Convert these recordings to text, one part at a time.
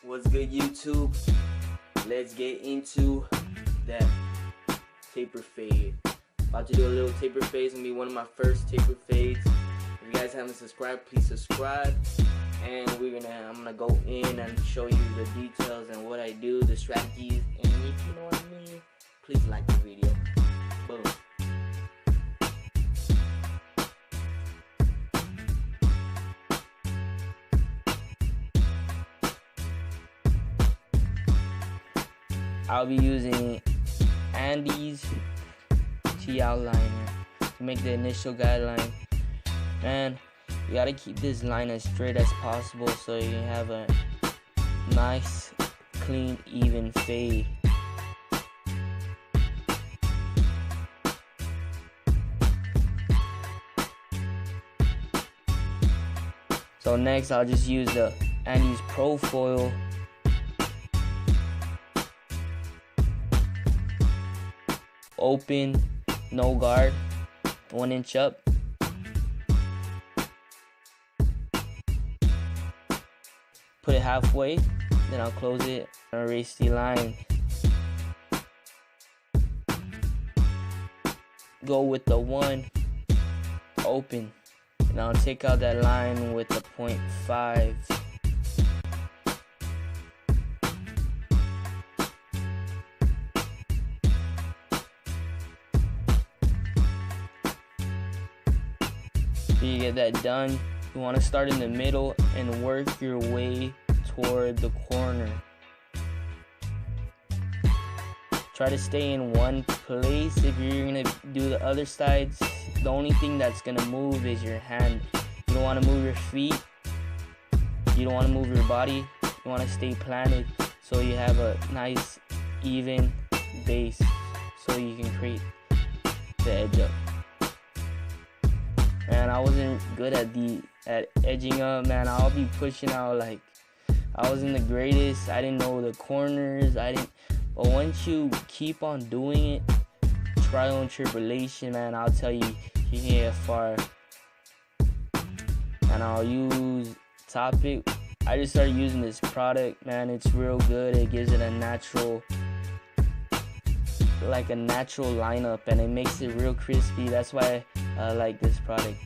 What's good, YouTube? Let's get into that taper fade. About to do a little taper fade. It's gonna be one of my first taper fades. If you guys haven't subscribed, please subscribe. And I'm gonna go in and show you the details and what I do, the strategies, and if you know what I mean, please like the video. Boom. I'll be using Andy's T outliner to make the initial guideline. And you gotta keep this line as straight as possible so you have a nice, clean, even fade. So next I'll just use the Andy's Pro Foil. Open, no guard, 1 inch up. Put it halfway, then I'll close it and erase the line. Go with the 1, open, and I'll take out that line with the 0.5. You get that done, you want to start in the middle and work your way toward the corner. Try to stay in one place. If you're going to do the other sides, the only thing that's going to move is your hand. You don't want to move your feet. You don't want to move your body. You want to stay planted so you have a nice even base so you can create the edge up. Man, I wasn't good at edging up, man. I'll be pushing out like I wasn't the greatest. I didn't know the corners. But once you keep on doing it, trial and tribulation, man, I'll tell you, you can get far. And I'll use Topic. I just started using this product, man. It's real good. It gives it a natural lineup, and it makes it real crispy. That's why I like this product.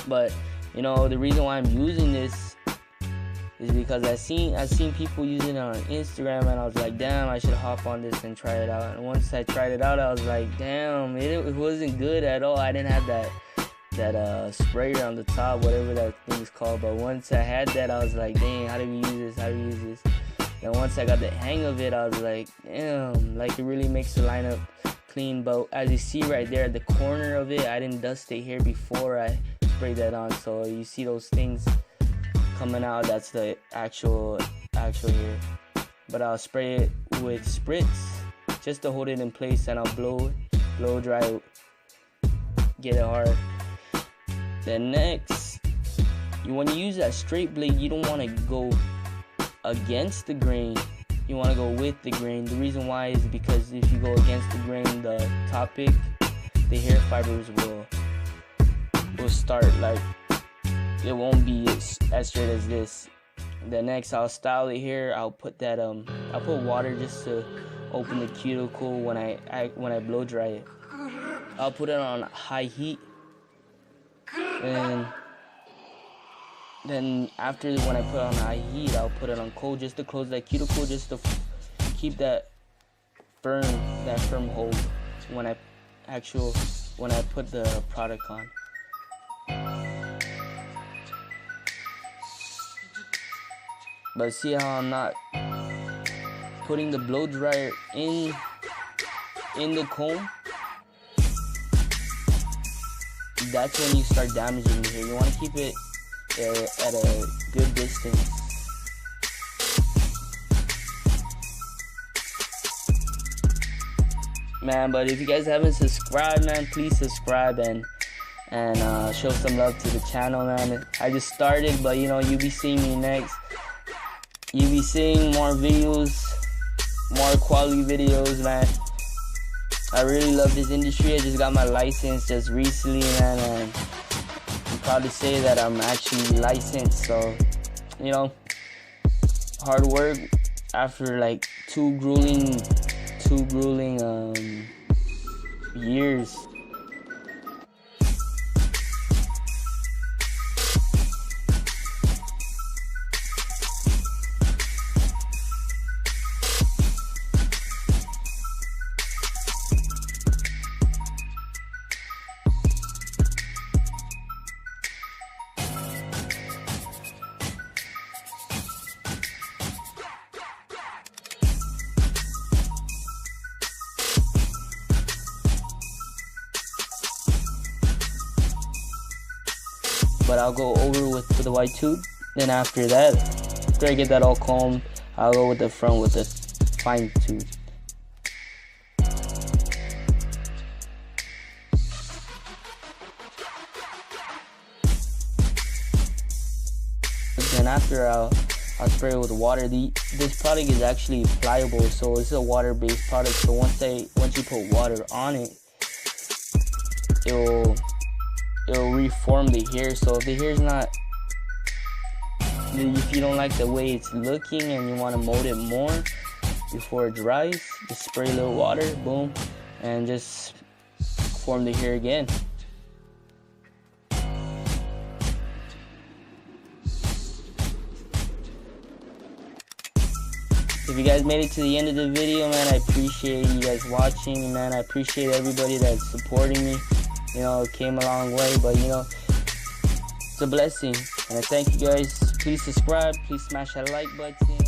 But you know, the reason why I'm using this is because I seen people using it on Instagram, and I was like, damn, I should hop on this and try it out. And once I tried it out, I was like, damn, it wasn't good at all. I didn't have that sprayer on the top, whatever that thing's called. But once I had that, I was like, dang, how do we use this? And once I got the hang of it, I was like, damn, like it really makes the lineup clean. But as you see right there at the corner of it, I didn't dust it here before I sprayed that on. So you see those things coming out, that's the actual here. But I'll spray it with spritz just to hold it in place, and I'll blow dry it, get it hard. Then next, when you use that straight blade, you don't want to go against the grain, you want to go with the grain. The reason why is because if you go against the grain, the Topic, the hair fibers will start like, it won't be as straight as this. Then next, I'll style it here. I'll put that I'll put water just to open the cuticle when I blow dry it. I'll put it on high heat, and then after when I put it on high heat, I'll put it on cold just to close that cuticle, just to keep that firm hold when I put the product on. But see how I'm not putting the blow dryer in the comb? That's when you start damaging it here. You want to keep it at a good distance. Man, but if you guys haven't subscribed, man, please subscribe and show some love to the channel, man. I just started, but you know, you'll be seeing me next. You'll be seeing more videos, more quality videos, man. I really love this industry. I just got my license just recently, man, and I'm proud to say that I'm actually licensed. So, you know, hard work after like two grueling years. But I'll go over with the white tube. Then after that, after I get that all combed, I'll go with the front with the fine tube. Then after I'll spray it with water. This product is actually pliable, so it's a water-based product. So once you put water on it, it'll reform the hair. So if the hair's not, if you don't like the way it's looking and you want to mold it more before it dries, just spray a little water, boom, and just form the hair again. If you guys made it to the end of the video, man, I appreciate you guys watching, man. I appreciate everybody that's supporting me. You know, it came a long way, but you know, it's a blessing. And I thank you guys. Please subscribe. Please smash that like button.